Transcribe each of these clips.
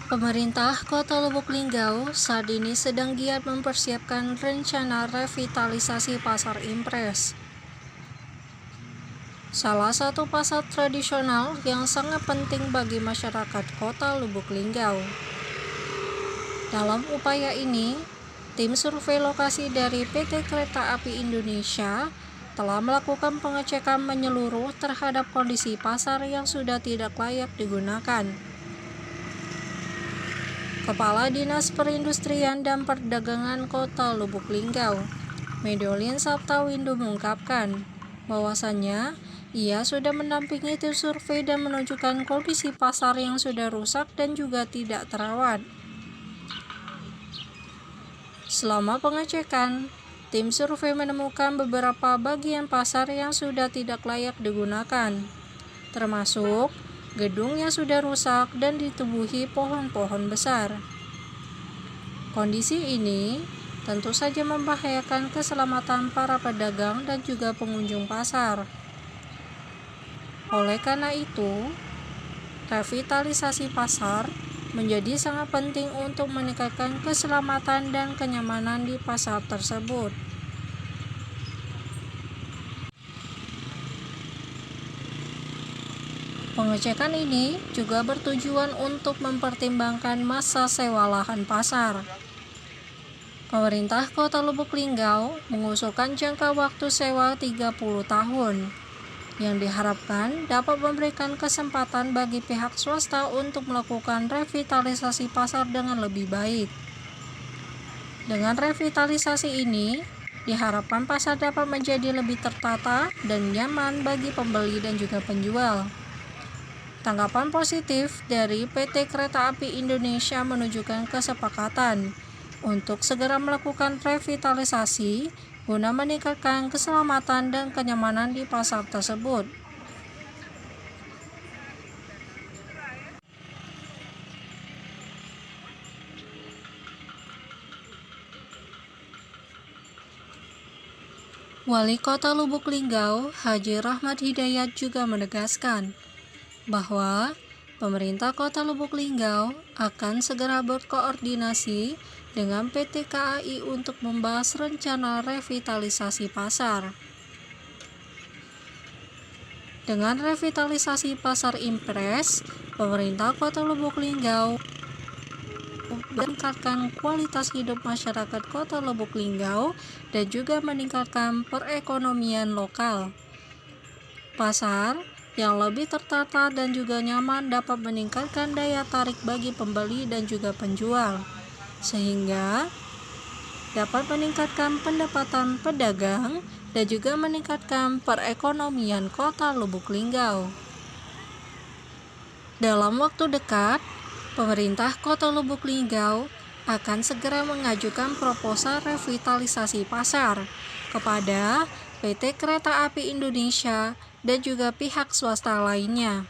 Pemerintah Kota Lubuk Linggau saat ini sedang giat mempersiapkan rencana revitalisasi Pasar Impres. Salah satu pasar tradisional yang sangat penting bagi masyarakat Kota Lubuk Linggau. Dalam upaya ini, tim survei lokasi dari PT Kereta Api Indonesia telah melakukan pengecekan menyeluruh terhadap kondisi pasar yang sudah tidak layak digunakan. Kepala Dinas Perindustrian dan Perdagangan Kota Lubuk Linggau, Medolin Sabtawindo mengungkapkan bahwasannya ia sudah mendampingi tim survei dan menunjukkan kondisi pasar yang sudah rusak dan juga tidak terawat. Selama pengecekan, tim survei menemukan beberapa bagian pasar yang sudah tidak layak digunakan, termasuk gedung yang sudah rusak dan ditubuhi pohon-pohon besar. Kondisi ini tentu saja membahayakan keselamatan para pedagang dan juga pengunjung pasar. Oleh karena itu, revitalisasi pasar menjadi sangat penting untuk meningkatkan keselamatan dan kenyamanan di pasar tersebut. Pengecekan ini juga bertujuan untuk mempertimbangkan masa sewa lahan pasar. Pemerintah Kota Lubuk Linggau mengusulkan jangka waktu sewa 30 tahun, yang diharapkan dapat memberikan kesempatan bagi pihak swasta untuk melakukan revitalisasi pasar dengan lebih baik. Dengan revitalisasi ini, diharapkan pasar dapat menjadi lebih tertata dan nyaman bagi pembeli dan juga penjual. Tanggapan positif dari PT Kereta Api Indonesia menunjukkan kesepakatan untuk segera melakukan revitalisasi guna meningkatkan keselamatan dan kenyamanan di pasar tersebut. Wali Kota Lubuk Linggau, Haji Rahmat Hidayat juga menegaskan bahwa pemerintah Kota Lubuk Linggau akan segera berkoordinasi dengan PT KAI untuk membahas rencana revitalisasi pasar. Dengan revitalisasi Pasar Impres, pemerintah Kota Lubuk Linggau meningkatkan kualitas hidup masyarakat Kota Lubuk Linggau dan juga meningkatkan perekonomian lokal. Pasar yang lebih tertata dan juga nyaman dapat meningkatkan daya tarik bagi pembeli dan juga penjual, sehingga dapat meningkatkan pendapatan pedagang dan juga meningkatkan perekonomian Kota Lubuk Linggau. Dalam waktu dekat, pemerintah Kota Lubuk Linggau akan segera mengajukan proposal revitalisasi pasar kepada PT Kereta Api Indonesia dan juga pihak swasta lainnya.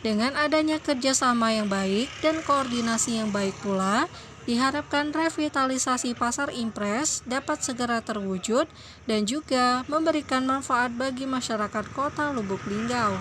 Dengan adanya kerjasama yang baik dan koordinasi yang baik pula, diharapkan revitalisasi Pasar Impres dapat segera terwujud dan juga memberikan manfaat bagi masyarakat Kota Lubuk Linggau.